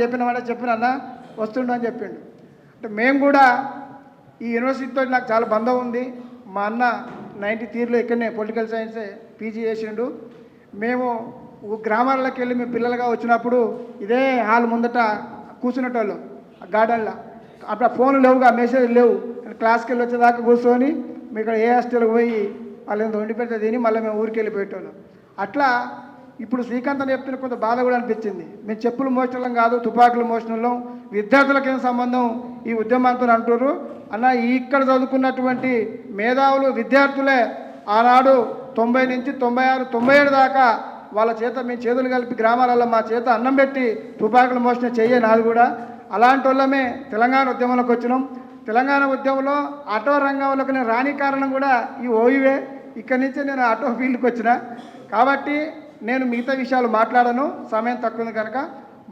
చెప్పిన అన్న వస్తుండు అని చెప్పిండు. అంటే మేము కూడా ఈ యూనివర్సిటీతో నాకు చాలా బంధం ఉంది. మా అన్న 90 తీరులో ఇక్కడనే పొలిటికల్ సైన్సే పీజీ చేసిండు. మేము గ్రామాలకు వెళ్ళి మేము పిల్లలుగా వచ్చినప్పుడు ఇదే హాల్ ముందట కూర్చునేటోళ్ళు గార్డెన్లో. అప్పుడు ఆ ఫోన్లు లేవుగా, మెసేజ్ లేవు. క్లాస్కి వెళ్ళి వచ్చేదాకా కూర్చొని మీ ఇక్కడ ఏ హాస్టల్కి పోయి వాళ్ళు ఎంత వండి పెడితే తిని మళ్ళీ మేము ఊరికి వెళ్ళిపోయేటోళ్ళం. అట్లా ఇప్పుడు శ్రీకాంత్ అని చెప్తున్న కొంత బాధ కూడా అనిపించింది. మేము చెప్పులు మోసడం కాదు, తుపాకులు మోసడం, విద్యార్థులకు ఏం సంబంధం ఈ ఉద్యమంతో అంటారు అన్న. ఇక్కడ చదువుకున్నటువంటి మేధావులు విద్యార్థులే ఆనాడు 90 నుంచి 96, 97 దాకా వాళ్ళ చేత మేము చేతులు కలిపి గ్రామాలలో మా చేత అన్నం పెట్టి తుపాకులు మోసిన చెయ్యే నాది కూడా. అలాంటి వాళ్ళమే తెలంగాణ ఉద్యమంలోకి వచ్చినాం. తెలంగాణ ఉద్యమంలో ఆటో రంగంలోకి నేను రాని కారణం కూడా ఈ ఓయివే. ఇక్కడి నుంచే నేను ఆటో ఫీల్డ్కి వచ్చిన. కాబట్టి నేను మిగతా విషయాలు మాట్లాడను, సమయం తక్కువ ఉంది కనుక.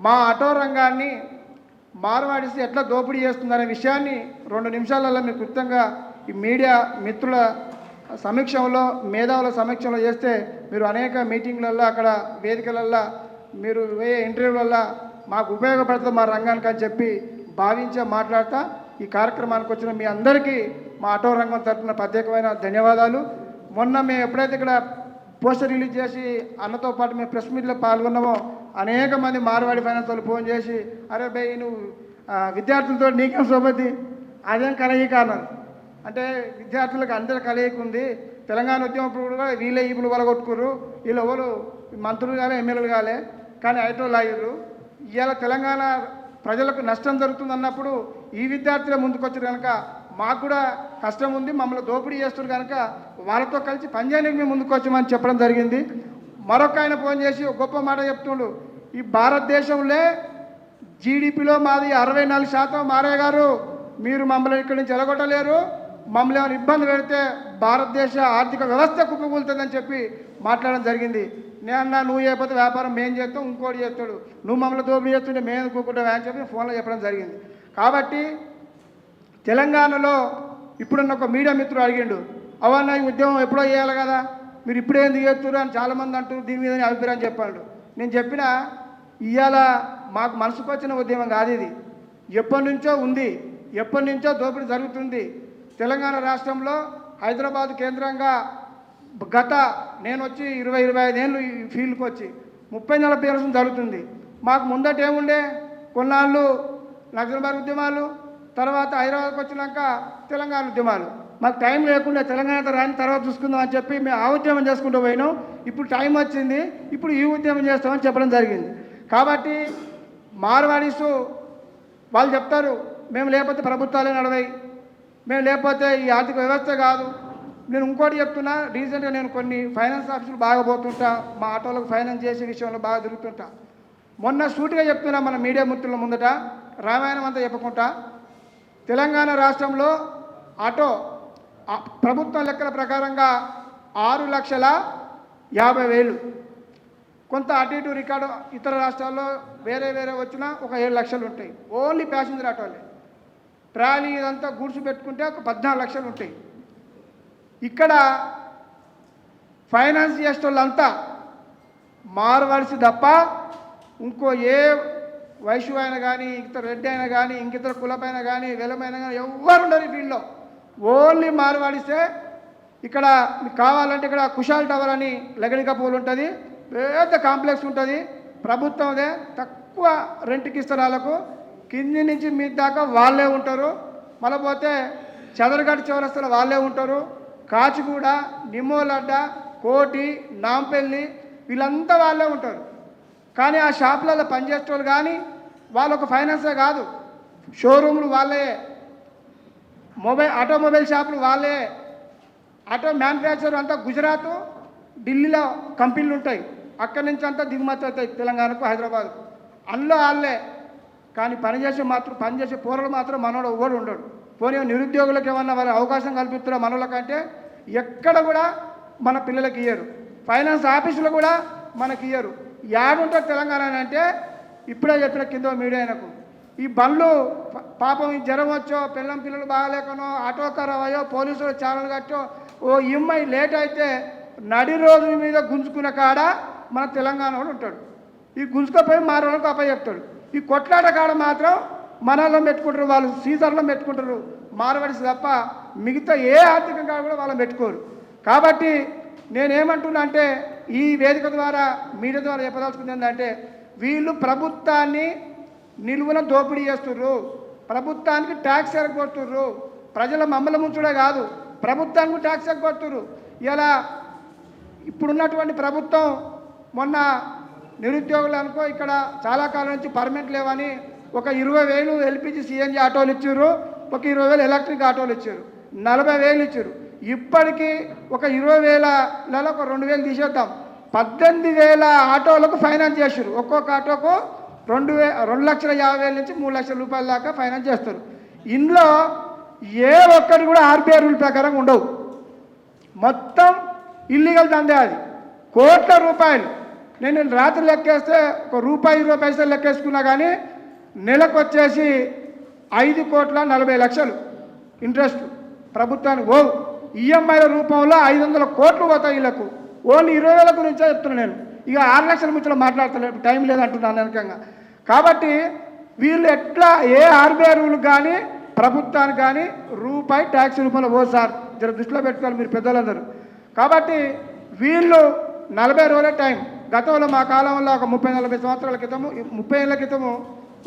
మా ఆటో రంగాన్ని మార్వాడిసి ఎట్లా దోపిడీ చేస్తుందనే విషయాన్ని 2 నిమిషాలలో మీకు క్లుప్తంగా ఈ మీడియా మిత్రుల సమీక్షంలో, మేధావుల సమీక్షంలో చేస్తే మీరు అనేక మీటింగ్లల్లో, అక్కడ వేదికలల్లో, మీరు వేరే ఇంటర్వ్యూలల్లో మాకు ఉపయోగపడుతుంది మా రంగానికి అని చెప్పి భావించే మాట్లాడతా. ఈ కార్యక్రమానికి వచ్చిన మీ అందరికీ మా ఆటో రంగం తరఫున ప్రత్యేకమైన ధన్యవాదాలు. మొన్న మేము ఎప్పుడైతే ఇక్కడ పోస్టర్ రిలీజ్ చేసి అన్నతో పాటు మేము ప్రెస్ మీట్లో పాల్గొన్నామో అనేక మంది మార్వాడి ఫైనాన్స్ వాళ్ళు ఫోన్ చేసి, అరే బై నువ్వు విద్యార్థులతో నీకేం సోబతి, అదేం కలయిక అన్నారు. అంటే విద్యార్థులకు అందరి కలయిక ఉంది. తెలంగాణ ఉద్యమం కూడా వీళ్ళే ఇప్పుడు వలగొట్టుకురు, వీళ్ళు ఎవరు మంత్రులు కాలే, ఎమ్మెల్యేలు కాలే, కానీ ఐటోళ్ళు అయ్యారు. ఇవాళ తెలంగాణ ప్రజలకు నష్టం జరుగుతుంది అన్నప్పుడు ఈ విద్యార్థులే ముందుకొచ్చారు కనుక మాకు కూడా కష్టం ఉంది, మమ్మల్ని దోపిడీ చేస్తారు కనుక వాళ్ళతో కలిసి పనిచేయడానికి మేము ముందుకు వచ్చామని చెప్పడం జరిగింది. మరొక ఆయన ఫోన్ చేసి ఒక గొప్ప మాట చెప్తుండు, ఈ భారతదేశంలో జీడిపిలో మాది 64% మారయ్య గారు, మీరు మమ్మల్ని ఇక్కడి నుంచి ఎలగొట్టలేరు, మమ్మల్ని ఏమైనా ఇబ్బంది పెడితే భారతదేశ ఆర్థిక వ్యవస్థ కుప్పకూలుతుందని చెప్పి మాట్లాడడం జరిగింది. నేనన్నా నువ్వు చేయకపోతే వ్యాపారం మేము చేస్తాం, ఇంకోటి చేస్తాడు, నువ్వు మమ్మల్ని దోపిడీ చేస్తుంటే మేము కూకుంటాం అని చెప్పి ఫోన్లో చెప్పడం జరిగింది. కాబట్టి తెలంగాణలో ఇప్పుడున్న ఒక మీడియా మిత్రుడు అడిగిండు, అవన్న ఈ ఉద్యమం ఎప్పుడో చేయాలి కదా, మీరు ఇప్పుడే ఎందుకు చేస్తున్నారు అని చాలామంది అంటున్నారు, దీని మీద అభిప్రాయం చెప్పాడు. నేను చెప్పిన ఇవాళ మాకు మనసుకు వచ్చిన ఉద్యమం కాదు ఇది, ఎప్పటి నుంచో ఉంది, ఎప్పటి నుంచో దోపిడీ జరుగుతుంది. తెలంగాణ రాష్ట్రంలో హైదరాబాద్ కేంద్రంగా గత నేను వచ్చి 20-25 ఏళ్ళు ఈ ఫీల్డ్కి వచ్చి 30-40 ఏళ్ళ జరుగుతుంది. మాకు ముందట ఏముండే, కొన్నాళ్ళు నక్సల్బాద్ ఉద్యమాలు, తర్వాత హైదరాబాద్కి వచ్చినాక తెలంగాణ ఉద్యమాలు. మాకు టైం లేకుండా తెలంగాణ రాని తర్వాత చూసుకుందాం అని చెప్పి మేము ఆ ఉద్యమం చేసుకుంటూ పోయినాం. ఇప్పుడు టైం వచ్చింది, ఇప్పుడు ఈ ఉద్యమం చేస్తామని చెప్పడం జరిగింది. కాబట్టి మార్వాడీసు వాళ్ళు చెప్తారు, మేము లేకపోతే ప్రభుత్వాలే నడవాయి, మేము లేకపోతే ఈ ఆర్థిక వ్యవస్థ కాదు. నేను ఇంకోటి చెప్తున్నా, రీసెంట్గా నేను కొన్ని ఫైనాన్స్ ఆఫీసులు బాగా పోతుంటా, మా ఆటోలకు ఫైనాన్స్ చేసే విషయంలో బాగా తిరుగుతుంటా. మొన్న సూటిగా చెప్తున్నా మన మీడియా మిత్రుల ముందట, రామాయణం అంతా చెప్పకుండా, తెలంగాణ రాష్ట్రంలో ఆటో ప్రభుత్వం లెక్కల ప్రకారంగా 6,50,000, కొంత అటు ఇటు రికార్డు ఇతర రాష్ట్రాల్లో వేరే వచ్చినా ఒక 7 లక్షలు ఉంటాయి. ఓన్లీ ప్యాసింజర్ ఆటోలే. ట్రాలీ ఇదంతా గూడ్స్ పెట్టుకుంటే ఒక 14 లక్షలు ఉంటాయి. ఇక్కడ ఫైనాన్స్ చేసేటోళ్ళంతా మారవలసి తప్ప ఇంకో ఏ వైశ్యు అయినా కానీ, ఇతర రెడ్డి అయినా కానీ, ఇంకితర కులపైన కానీ, వెలమైన కానీ ఎవ్వరు ఉండరు ఈ ఫీల్డ్లో. ఓన్లీ మార్వాడిస్తే. ఇక్కడ మీకు కావాలంటే ఇక్కడ కుషాల్ టవర్ అని లగడికపూలు ఉంటుంది, పెద్ద కాంప్లెక్స్ ఉంటుంది, ప్రభుత్వందే. తక్కువ రెంట్కి ఇస్తారు వాళ్ళకు, కింది నుంచి మీ దాకా వాళ్ళే ఉంటారు. మళ్ళీ పోతే చదరగడ్డ చౌరస్తలో వాళ్ళే ఉంటారు. కాచిగూడ, నిమ్మోలడ్డ, కోటి, నాంపల్లి వీళ్ళంతా వాళ్ళే ఉంటారు. కానీ ఆ షాపులలో పనిచేసేవాళ్ళు కానీ వాళ్ళు ఒక ఫైనాన్సే కాదు, షోరూములు వాళ్ళే, ఆటోమొబైల్ షాపులు వాళ్ళే, ఆటో మ్యానుఫ్యాక్చర్ అంతా గుజరాత్, ఢిల్లీలో కంపెనీలు ఉంటాయి, అక్కడి నుంచి అంతా దిగుమతి అవుతాయి తెలంగాణకు, హైదరాబాద్కు. అందులో వాళ్ళే. కానీ పనిచేసే పోరలు మాత్రం మనోడు ఎవడు ఉండడు. పోనీ నిరుద్యోగులకు ఏమన్నా వాళ్ళ అవకాశం కల్పిస్తున్న మనోళ్ళకంటే ఎక్కడ కూడా మన పిల్లలకి ఇయ్యరు. ఫైనాన్స్ ఆఫీసులు కూడా మనకి ఇయ్యరు. యాడుంటారు తెలంగాణ అంటే ఇప్పుడే చెప్పిన కింద మీడియాకు ఈ బండ్లు పాపం ఈ జ్వరం వచ్చో, పిల్లలు బాగాలేకనో, ఆటో ఖరాబ్ అయ్యో, పోలీసులు ఛానల్ కట్టో, ఓ ఈఎంఐ లేట్ అయితే నడి రోజు మీద గుంజుకున్న కాడ మన తెలంగాణ వాడు ఉంటాడు. ఈ గుంజుకపోయి మారోళ్ళకు అప్ప చెప్తాడు. ఈ కొట్లాట కాడ మాత్రం మనలో పెట్టుకుంటారు, వాళ్ళు సీజర్లో పెట్టుకుంటారు మార్వాడీస్ తప్ప మిగతా ఏ ఆర్థిక కాడ కూడా వాళ్ళని పెట్టుకోరు. కాబట్టి నేనేమంటున్నా అంటే ఈ వేదిక ద్వారా మీడియా ద్వారా చెప్పదలుచుకుంది ఏంటంటే వీళ్ళు ప్రభుత్వాన్ని నిలువున దోపిడీ చేస్తుర్రు, ప్రభుత్వానికి ట్యాక్స్ ఎరగొడుతుర్రు. ప్రజల మమ్మల ముంచుడే కాదు, ప్రభుత్వానికి ట్యాక్స్ ఎరగొడుతుర్రు. ఇలా ఇప్పుడున్నటువంటి ప్రభుత్వం మొన్న నిరుద్యోగులు అనుకో ఇక్కడ చాలా కాలం నుంచి పర్మనెంట్ లేవని ఒక 20,000 ఎల్పిజి సిఎన్జి ఆటోలు ఇచ్చారు, ఒక 20,000 ఎలక్ట్రిక్ ఆటోలు ఇచ్చారు, 40,000 ఇచ్చారు. ఇప్పటికీ ఒక 20,000లలో ఒక 2,000 తీసేద్దాం, 18,000 ఆటోలకు ఫైనాన్స్ చేశారు. ఒక్కొక్క ఆటోకు 2,50,000 నుంచి 3,00,000 రూపాయల దాకా ఫైనాన్స్ చేస్తారు. ఇందులో ఏ ఒక్కటి కూడా ఆర్బీఐ రూల్ ప్రకారం ఉండవు, మొత్తం ఇల్లీగల్ దందే. అది కోట్ల రూపాయలు. నేను రాత్రి లెక్కేస్తే ₹1.20 లెక్కేసుకున్నా కానీ నెలకు వచ్చేసి 5,40,00,000 ఇంట్రెస్ట్ ప్రభుత్వానికి పోవు. ఈఎంఐల రూపంలో 500 కోట్లు పోతాయి వీళ్ళకు. ఓన్లీ 20,000 గురించే చెప్తున్నాను నేను. ఇక 6 లక్షల ముచ్చట మాట్లాడతలేదు, టైం లేదంటున్నాను అనకంగా. కాబట్టి వీళ్ళు ఎట్లా ఏ ఆర్బీఐ రూల్ కానీ ప్రభుత్వానికి కానీ రూపాయి ట్యాక్స్ రూపంలో పోదు సార్, జర దృష్టిలో పెట్టుకోవాలి మీరు పెద్దలందరూ. కాబట్టి వీళ్ళు 40 రోజుల టైం, గతంలో మా కాలంలో ఒక 30-40 సంవత్సరాల క్రితము 30 ఏళ్ళ క్రితము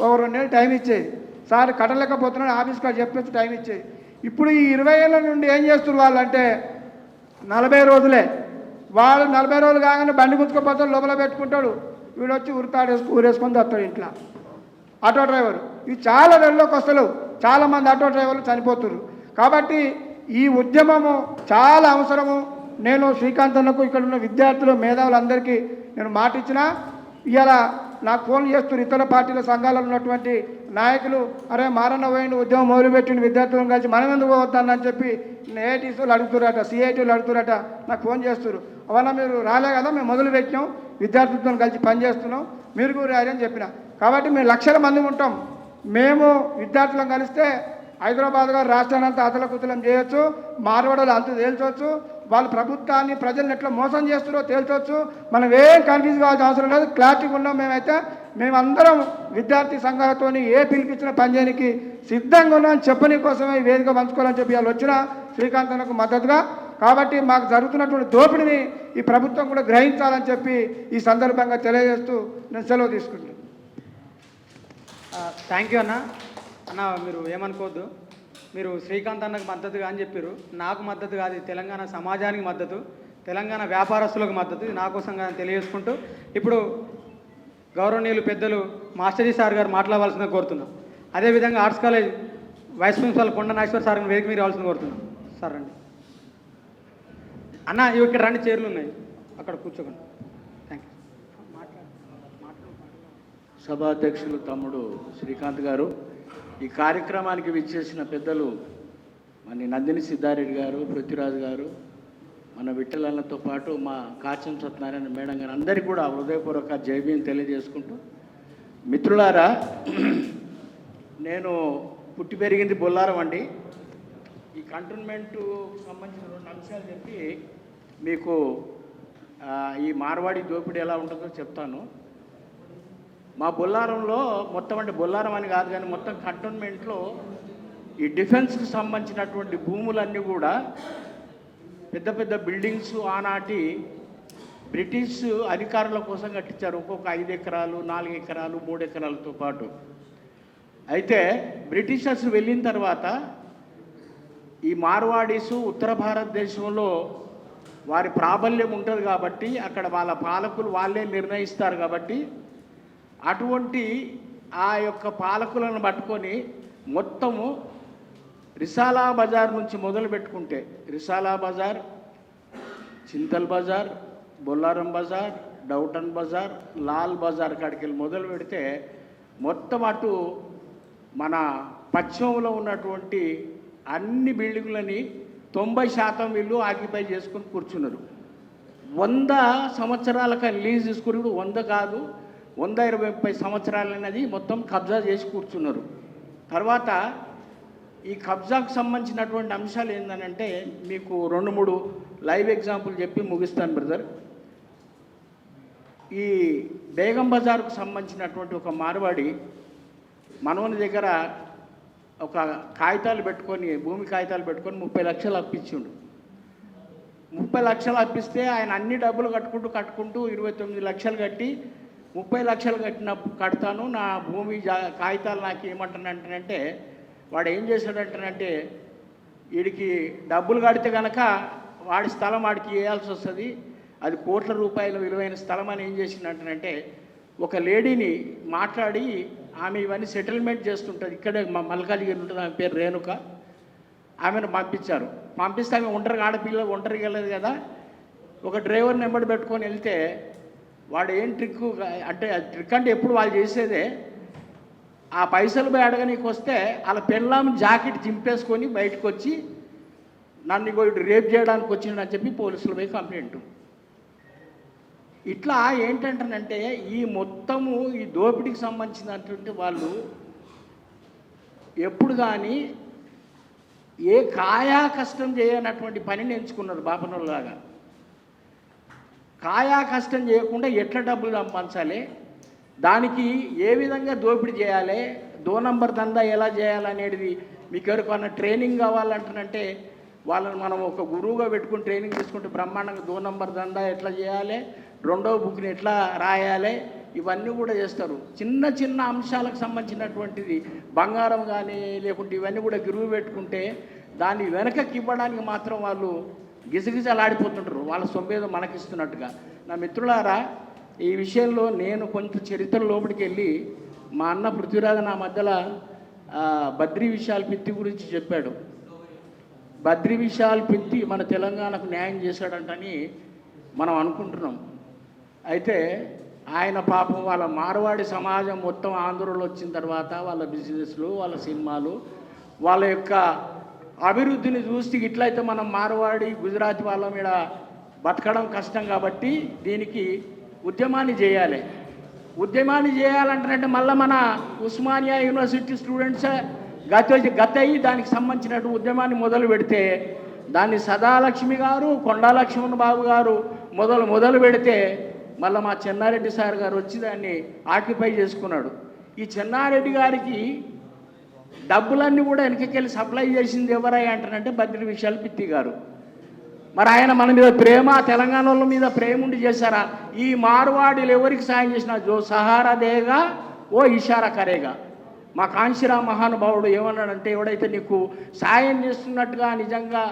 ఒక 2 నెలలు టైం ఇచ్చేది. సార్ కట్టలేకపోతున్నాడు ఆఫీస్ కాడ చెప్పేసి టైం ఇచ్చేది. ఇప్పుడు ఈ 20 ఏళ్ళ నుండి ఏం చేస్తున్నారు వాళ్ళంటే 40 రోజులే. వాళ్ళు 40 రోజులు కాగానే బండి గుంచుకోపోతాడు, లోపల పెట్టుకుంటాడు, వీడు వచ్చి ఊరేసుకొని వస్తాడు ఇంట్లో. ఆటో డ్రైవర్ ఇవి చాలా నెలలోకి వస్తలేవు, చాలామంది ఆటో డ్రైవర్లు చనిపోతున్నారు. కాబట్టి ఈ ఉద్యమము చాలా అవసరము. నేను శ్రీకాంత్ అన్నకు ఇక్కడ ఉన్న విద్యార్థులు మేధావులందరికీ నేను మాట ఇచ్చిన. ఇవాళ నాకు ఫోన్ చేస్తున్నారు ఇతర పార్టీల సంఘాలలో ఉన్నటువంటి నాయకులు, అరే మారన్న పోయిండు ఉద్యమం మొదలుపెట్టిండు విద్యార్థులను కలిసి మనం ఎందుకు పోవద్దని చెప్పి ఏఐటీసీలు అడుగుతున్నారట, సిఐటీలు అడుగుతున్నారట, నాకు ఫోన్ చేస్తారు. అవన్నా మీరు రాలే కదా, మేము మొదలు పెట్టినాం, విద్యార్థులతో కలిసి పనిచేస్తున్నాం, మీరు కూడా రారని చెప్పిన. కాబట్టి మేము లక్షల మంది ఉంటాం. మేము విద్యార్థులను కలిస్తే హైదరాబాద్ గారు రాష్ట్రాన్ని అంతా అతలకుతలం చేయొచ్చు, మార్వాడలు అంత తేల్చవచ్చు, వాళ్ళు ప్రభుత్వాన్ని ప్రజలను ఎట్లా మోసం చేస్తారో తేల్చవచ్చు. మనం ఏం కన్ఫ్యూజ్ కావాల్సిన అవసరం లేదు, క్లారిటీగా ఉన్నాం. మేమందరం విద్యార్థి సంఘాలతో ఏ పిలిపించిన పనిచేయడానికి సిద్ధంగా ఉన్నాం. చెప్పని కోసమే ఈ వేదిక పంచుకోవాలని చెప్పి వాళ్ళు వచ్చిన శ్రీకాంత్ మద్దతుగా. కాబట్టి మాకు జరుగుతున్నటువంటి దోపిడిని ఈ ప్రభుత్వం కూడా గ్రహించాలని చెప్పి ఈ సందర్భంగా తెలియజేస్తూ నేను సెలవు తీసుకుంటున్నాను. థ్యాంక్ యూ అన్న. మీరు ఏమనుకోవద్దు, మీరు శ్రీకాంత్ అన్నకు మద్దతుగా అని చెప్పారు, నాకు మద్దతు కాదు, తెలంగాణ సమాజానికి మద్దతు, తెలంగాణ వ్యాపారస్తులకు మద్దతు, ఇది నా కోసంగా తెలియజేసుకుంటూ ఇప్పుడు గౌరవనీయులు పెద్దలు మాస్టర్జీ సార్ గారు మాట్లాడవలసిందిగా కోరుతున్నాం. అదేవిధంగా ఆర్ట్స్ కాలేజ్ వైస్ ప్రిన్సిపాల్ కొండ నాగేశ్వర సార్ వేదిక మీరు రావాల్సిందిగా కోరుతున్నాం. సార్ రండి అన్న, ఇవి ఇక్కడ రండి, చైర్లు ఉన్నాయి అక్కడ కూర్చోకండి. Thank you. సభాధ్యక్షులు తమ్ముడు శ్రీకాంత్ గారు, ఈ కార్యక్రమానికి విచ్చేసిన పెద్దలు మన నందిని సిద్ధారెడ్డి గారు, పృథ్వీరాజు గారు, మన విఠలన్నతో పాటు మా కాచం సత్యనారాయణ మేడం గారు అందరికీ కూడా హృదయపూర్వక జైభీం తెలియజేసుకుంటూ, మిత్రులారా, నేను పుట్టి పెరిగింది బొల్లారం అండి. ఈ కంటోన్మెంట్ సంబంధించిన 2 అంశాలు చెప్పి మీకు ఈ మార్వాడి దోపిడీ ఎలా ఉంటుందో చెప్తాను. మా బొల్లారంలో మొత్తం, అంటే బొల్లారం అని కాదు కానీ మొత్తం కంటోన్మెంట్లో ఈ డిఫెన్స్కి సంబంధించినటువంటి భూములన్నీ కూడా పెద్ద పెద్ద బిల్డింగ్స్ ఆనాటి బ్రిటిష్ అధికారుల కోసం కట్టించారు. ఒక్కొక్క 5 ఎకరాలు, 4 ఎకరాలు, 3 ఎకరాలతో పాటు. అయితే బ్రిటిషర్స్ వెళ్ళిన తర్వాత ఈ మార్వాడీసు ఉత్తర భారతదేశంలో వారి ప్రాబల్యం ఉంటుంది కాబట్టి అక్కడ వాళ్ళ పాలకులు వాళ్ళే నిర్ణయిస్తారు కాబట్టి అటువంటి ఆ యొక్క పాలకులను పట్టుకొని మొత్తము రిసాలా బజార్ నుంచి మొదలు పెట్టుకుంటే రిసాలా బజార్, చింతల్ బజార్, బొల్లారం బజార్, డౌటన్ బజార్, లాల్ బజార్ కాడికి వెళ్ళి మొదలు పెడితే మొత్తం అటు మన పశ్చిమంలో ఉన్నటువంటి అన్ని బిల్డింగులని 90% వీళ్ళు ఆక్యుపై చేసుకుని కూర్చున్నారు. 100 సంవత్సరాలకు లీజ్ తీసుకుని, 100 కాదు 120 సంవత్సరాలనేది మొత్తం కబ్జా చేసి కూర్చున్నారు. తర్వాత ఈ కబ్జాకు సంబంధించినటువంటి అంశాలు ఏంటంటే మీకు 2-3 లైవ్ ఎగ్జాంపుల్ చెప్పి ముగిస్తాను బ్రదర్. ఈ బేగం బజార్కు సంబంధించినటువంటి ఒక మార్వాడి మనవని దగ్గర ఒక కాగితాలు పెట్టుకొని భూమి కాగితాలు పెట్టుకొని 30 లక్షలు అప్పించిండు. 30 లక్షలు అప్పిస్తే ఆయన అన్ని డబ్బులు కట్టుకుంటూ 29 లక్షలు కట్టి 30 లక్షలు కడతాను, నా భూమి కాగితాలు నాకు ఏమంటానంటే వాడు ఏం చేశాడంటానంటే వీడికి డబ్బులు కడితే కనుక వాడి స్థలం వాడికి వేయాల్సి వస్తుంది, అది కోట్ల రూపాయల విలువైన స్థలం అని ఏం చేసిందంటే ఒక లేడీని మాట్లాడి ఆమె ఇవన్నీ సెటిల్మెంట్ చేస్తుంటుంది, ఇక్కడే మల్కాజ్గిరి ఉంటుంది, ఆమె పేరు రేణుక. ఆమెను పంపించారు. పంపిస్తే ఆమె ఒంటరికి వెళ్ళదు కదా, ఒక డ్రైవర్ నెంబర్ పెట్టుకొని వెళ్తే వాడు ఏం ట్రిక్ అంటే ట్రిక్ అంటే ఎప్పుడు వాళ్ళు చేసేదే, ఆ పైసలు పోయి అడగనీకి వస్తే వాళ్ళ పెళ్ళాం జాకెట్ చింపేసుకొని బయటకు వచ్చి నన్ను ఇటు రేప్ చేయడానికి వచ్చిందని చెప్పి పోలీసులు పోయి కంప్లైంట్. ఇట్లా ఏంటంటేనంటే ఈ మొత్తము ఈ దోపిడీకి సంబంధించినటువంటి వాళ్ళు ఎప్పుడు కానీ ఏ కాయా కష్టం చేయనటువంటి పనిని ఎంచుకున్నారు బాపనోళ్ళలాగా. కాయా కష్టం చేయకుండా ఎట్లా డబ్బులు సంపాదించాలి, దానికి ఏ విధంగా దోపిడీ చేయాలి, 2 నంబర్ దందా ఎలా చేయాలనేది మీకు ఎవరికన్నా ట్రైనింగ్ కావాలంటానంటే వాళ్ళని మనం ఒక గురువుగా పెట్టుకుని ట్రైనింగ్ తీసుకుంటే బ్రహ్మాండంగా 2 నంబర్ దందా ఎట్లా చేయాలి, 2వ బుక్ని ఎట్లా రాయాలి, ఇవన్నీ కూడా చేస్తారు. చిన్న చిన్న అంశాలకు సంబంధించినటువంటిది బంగారం కానీ లేకుంటే ఇవన్నీ కూడా గిరువు పెట్టుకుంటే దాన్ని వెనకకి ఇవ్వడానికి మాత్రం వాళ్ళు గిజగిజలాడిపోతుంటారు, వాళ్ళ సొమ్మేదో మనకిస్తున్నట్టుగా. నా మిత్రులారా, ఈ విషయంలో నేను కొంత చరిత్ర లోపలికి వెళ్ళి మా అన్న పృథ్వీరాజు నా మధ్యలో బద్రీ విశాల్ పిత్తి గురించి చెప్పాడు. బద్రీ విశాల్ పిత్తి మన తెలంగాణకు న్యాయం చేశాడంటని మనం అనుకుంటున్నాం. అయితే ఆయన పాపం వాళ్ళ మార్వాడి సమాజం మొత్తం ఆంధ్రలో వచ్చిన తర్వాత వాళ్ళ బిజినెస్లు, వాళ్ళ సినిమాలు, వాళ్ళ యొక్క అభివృద్ధిని చూసి ఇట్లయితే మనం మార్వాడి గుజరాతీ వాళ్ళ మీద బతకడం కష్టం కాబట్టి దీనికి ఉద్యమాన్ని చేయాలి. ఉద్యమాన్ని చేయాలంటే మళ్ళీ మన ఉస్మానియా యూనివర్సిటీ స్టూడెంట్స్ గత అయ్యి దానికి సంబంధించినటువంటి ఉద్యమాన్ని మొదలు పెడితే దాన్ని సదాలక్ష్మి గారు, కొండా లక్ష్మణ్ బాబు గారు మొదలు పెడితే మళ్ళీ మా చెన్నారెడ్డి సార్ గారు వచ్చి దాన్ని ఆక్యుపై చేసుకున్నాడు. ఈ చెన్నారెడ్డి గారికి డబ్బులన్నీ కూడా వెనకకెళ్ళి సప్లై చేసింది ఎవరై అంటారంటే బద్రీ విశాల్ పిత్తి గారు. మరి ఆయన మన మీద ప్రేమ, తెలంగాణ వాళ్ళ మీద ప్రేమ ఉండి చేశారా? ఈ మార్వాడీలు ఎవరికి సాయం చేసినా జో సహారా దేగా ఓ ఇషారా కరేగా. మా కాంశీరాం మహానుభావుడు ఏమన్నాడంటే ఎవడైతే నీకు సాయం చేస్తున్నట్టుగా నిజంగా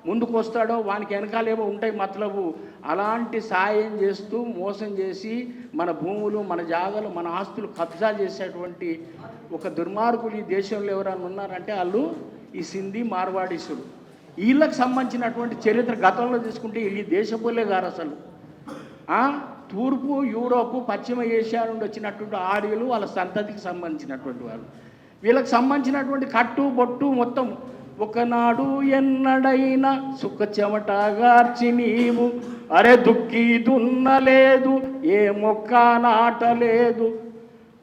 ముందుకు వస్తాడో వానికి వెనకాలేమో ఉంటాయి మతలబు. అలాంటి సాయం చేస్తూ మోసం చేసి మన భూములు, మన జాగాలు, మన ఆస్తులు కబ్జా చేసేటువంటి ఒక దుర్మార్గులు ఈ దేశంలో ఎవరైనా ఉన్నారంటే వాళ్ళు ఈ సింధీ మార్వాడీసులు. వీళ్ళకి సంబంధించినటువంటి చరిత్ర గతంలో తీసుకుంటే ఈ దేశపోలే గారు అసలు. తూర్పు యూరోపు, పశ్చిమ ఏషియా నుండి వచ్చినటువంటి ఆర్యులు, వాళ్ళ సంతతికి సంబంధించినటువంటి వాళ్ళు. వీళ్ళకి సంబంధించినటువంటి కట్టు బొట్టు మొత్తం ఒకనాడు ఎన్నడైనా సుఖ చెమటగార్చి నీవు అరే దుక్కి దున్నలేదు, ఏ మొక్క నాటలేదు,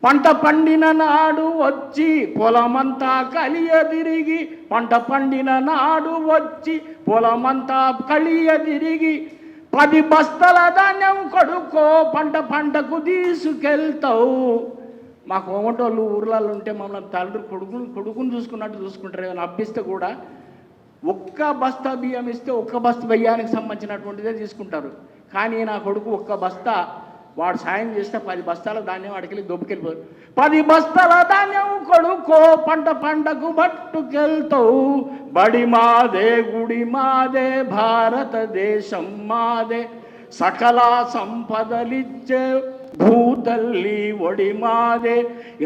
పంట పండిన నాడు వచ్చి పొలమంతా కలియదిరిగి, పంట పండిన నాడు వచ్చి పొలమంతా కలియదిరిగి 10 బస్తాల ధాన్యం కొడుకో పంటకు తీసుకెళ్తావు. మా కోమటోళ్ళు ఊర్లలో ఉంటే మమ్మల్ని తండ్రి కొడుకుని చూసుకున్నట్టు చూసుకుంటారు. కానీ అబ్బిస్తే కూడా 1 బస్తా బియ్యం ఇస్తే 1 బస్తా బియ్యానికి సంబంధించినటువంటిదే తీసుకుంటారు. కానీ నా కొడుకు 1 బస్తా వాడు సాయం చేస్తే 10 బస్తాల ధాన్యం వాడికెళ్ళి దొబ్బుకెళ్ళిపోరు. 10 బస్తాల ధాన్యం కొడుకో పంటకు పట్టుకెళ్తావు. బడి మాదే, గుడి మాదే, భారతదేశం మాదే, సకల సంపదలిచ్చే భూతల్లి ఒడి మాదే.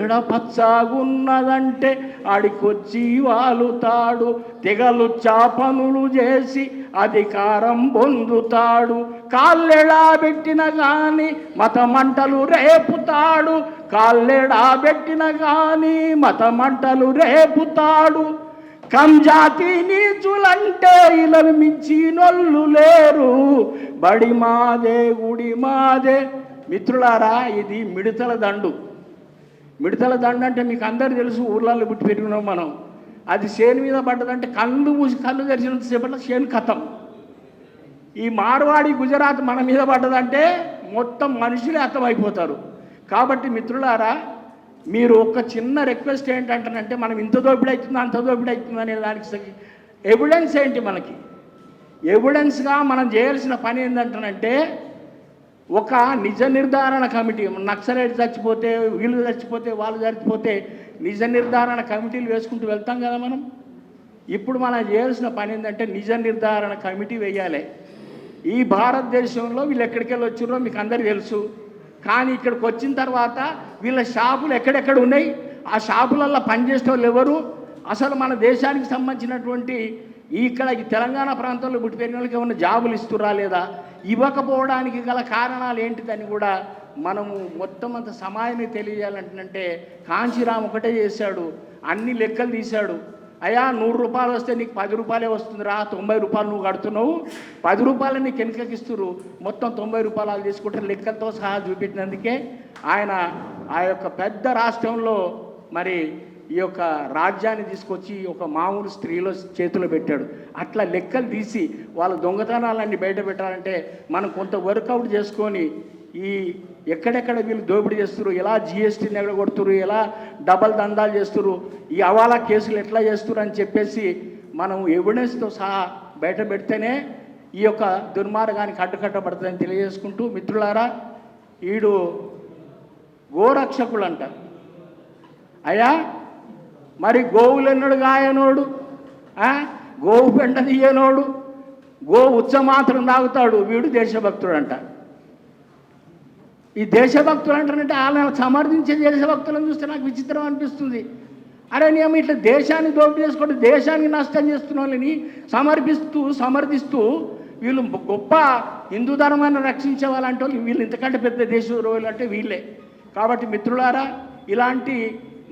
ఎడపచ్చాగున్నదంటే ఆడికొచ్చి వాలుతాడు, తెగలు చాపనులు చేసి అధికారం పొందుతాడు. కాళ్ళెడా పెట్టిన గాని మతమంటలు రేపుతాడు, కాళ్ళెడా పెట్టిన గాని మతమంటలు రేపుతాడు. కంజాతి నీచులంటే ఇలను మించినొల్లు లేరు, బడి మాదే, గుడి మాదే. మిత్రులారా, ఇది మిడతల దండు. మిడతల దండు అంటే మీకు అందరు తెలుసు, ఊర్లలో పుట్టి పెరిగినాం మనం. అది చేను మీద పడ్డదంటే కళ్ళు మూసి కళ్ళు తెరిచినంతసేపట్లో చేను కథం. ఈ మార్వాడి గుజరాత్ మన మీద పడ్డదంటే మొత్తం మనుషులే అర్థమైపోతారు. కాబట్టి మిత్రులారా, మీరు ఒక చిన్న రిక్వెస్ట్ ఏంటంటానంటే, మనం ఇంత దోపిడీ అవుతుంది అంత దోపిడీ అవుతుంది అనే దానికి ఎవిడెన్స్ ఏంటి? మనకి ఎవిడెన్స్గా మనం చేయాల్సిన పని ఏంటంటానంటే, ఒక నిజ నిర్ధారణ కమిటీ, నక్సలైట్ చచ్చిపోతే వీళ్ళు చచ్చిపోతే వాళ్ళు చచ్చిపోతే నిజ నిర్ధారణ కమిటీలు వేసుకుంటూ వెళ్తాం కదా మనం. ఇప్పుడు మనం చేయాల్సిన పని ఏంటంటే నిజ నిర్ధారణ కమిటీ వేయాలి. ఈ భారతదేశంలో వీళ్ళు ఎక్కడికి వెళ్ళి వచ్చారో మీకు అందరికీ తెలుసు. కానీ ఇక్కడికి వచ్చిన తర్వాత వీళ్ళ షాపులు ఎక్కడెక్కడ ఉన్నాయి, ఆ షాపులలో పనిచేసే వాళ్ళు ఎవరు, అసలు మన దేశానికి సంబంధించినటువంటి ఇక్కడ ఈ తెలంగాణ ప్రాంతంలో పుట్టి పెరిగిన వాళ్ళకి ఏమైనా జాబులు ఇస్తురా లేదా, ఇవ్వకపోవడానికి గల కారణాలు ఏంటిదని కూడా మనము మొత్తం అంత సమాజాన్ని తెలియజేయాలంటే కాంచీరామ్ ఒకటే చేశాడు, అన్ని లెక్కలు తీశాడు. అయ్యా 100 రూపాయలు వస్తే నీకు 10 రూపాయలే వస్తుందిరా, 90 రూపాయలు నువ్వు కడుతున్నావు, 10 రూపాయలు నీకు వెనుకకి ఇస్తున్నారు, మొత్తం 90 రూపాయలు వాళ్ళు తీసుకుంటారు, లెక్కలతో సహా చూపించినందుకే ఆయన ఆ యొక్క పెద్ద రాష్ట్రంలో మరి ఈ యొక్క రాజ్యాన్ని తీసుకొచ్చి ఒక మామూలు స్త్రీలో చేతిలో పెట్టాడు. అట్లా లెక్కలు తీసి వాళ్ళ దొంగతనాలన్నీ బయట పెట్టాలంటే మనం కొంత వర్కౌట్ చేసుకొని ఈ ఎక్కడెక్కడ వీళ్ళు దోపిడీ చేస్తున్నారు, ఎలా జిఎస్టీని ఎగడగొడుతున్నారు, ఎలా డబల్ దందాలు చేస్తున్నారు, ఈ అవాలా కేసులు ఎట్లా చేస్తున్నారు అని చెప్పేసి మనం ఎవిడెన్స్తో సహా బయట పెడితేనే ఈ యొక్క దుర్మార్గానికి అడ్డుకట్టబడుతుందని తెలియజేసుకుంటూ, మిత్రులారా, ఈడు గోరక్షకులు అంట. అయ్యా మరి గోవులెన్నడు గాయనోడు, గోవు పెంట తీయనోడు, గో ఉచ్చ మాత్రం తాగుతాడు, వీడు దేశభక్తుడు అంట. ఈ దేశభక్తులు అంటారంటే వాళ్ళని సమర్థించే దేశభక్తులను చూస్తే నాకు విచిత్రం అనిపిస్తుంది. అరే నేను ఇట్లా దేశాన్ని దోపిడీ చేసుకుంటే దేశానికి నష్టం చేస్తున్న వాళ్ళని సమర్థిస్తూ వీళ్ళు గొప్ప హిందూ ధర్మాన్ని రక్షించే వాళ్ళంటే వాళ్ళు, వీళ్ళు ఇంతకంటే పెద్ద దేశ రోజులు అంటే వీళ్ళే. కాబట్టి మిత్రులారా, ఇలాంటి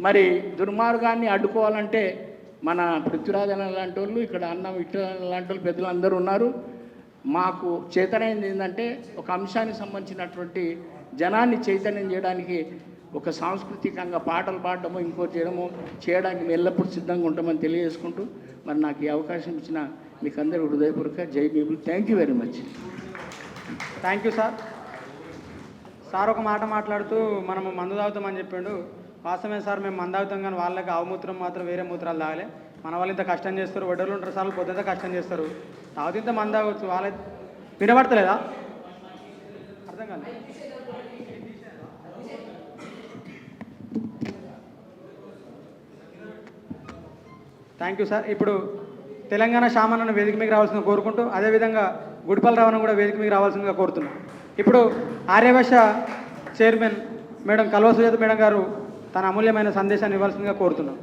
మరి దుర్మార్గాన్ని అడ్డుకోవాలంటే మన పృథ్వీరాజన లాంటి వాళ్ళు, ఇక్కడ అన్నం ఇట్ట లాంటి వాళ్ళు పెద్దలు అందరూ ఉన్నారు. మాకు చేతనైంది ఏంటంటే ఒక అంశానికి సంబంధించినటువంటి జనాన్ని చైతన్యం చేయడానికి ఒక సాంస్కృతికంగా పాటలు పాడడము ఇంకోటి చేయడానికి మేము ఎల్లప్పుడూ సిద్ధంగా ఉంటామని తెలియజేసుకుంటూ, మరి నాకు ఈ అవకాశం ఇచ్చిన మీకు అందరూ హృదయపూర్వక జై బీబుల్. Thank you very much. Thank you sir. Sir ఒక మాట మాట్లాడుతూ మనము మందు తాగుతామని చెప్పిండు. వాస్తవమే సార్, మేము మందు తాగుతాం కానీ వాళ్ళకి అవమూత్రం మాత్రం వేరే మూత్రాలు తాగలే. మన వాళ్ళు ఇంత కష్టం చేస్తారు, వడ్డలు ఉంటారు సార్లు పొద్దుంత కష్టం చేస్తారు, తాగుతూ ఇంత మందు తాగొచ్చు. వాళ్ళ వినబడతలేదా? అర్థం కాదు. Thank you sir. ఇప్పుడు తెలంగాణ శామన్నను వేదిక మీకు రావాల్సిందిగా కోరుకుంటూ, అదేవిధంగా గుడిపల్లి రావణ కూడా వేదిక మీకు రావాల్సిందిగా కోరుతున్నాం. ఇప్పుడు ఆర్యభాష చైర్మన్ మేడం కల్వ సుజాత మేడం గారు తన అమూల్యమైన సందేశాన్ని ఇవ్వాల్సిందిగా కోరుతున్నాం.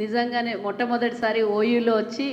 నిజంగానే మొట్టమొదటిసారి ఓయూలో వచ్చి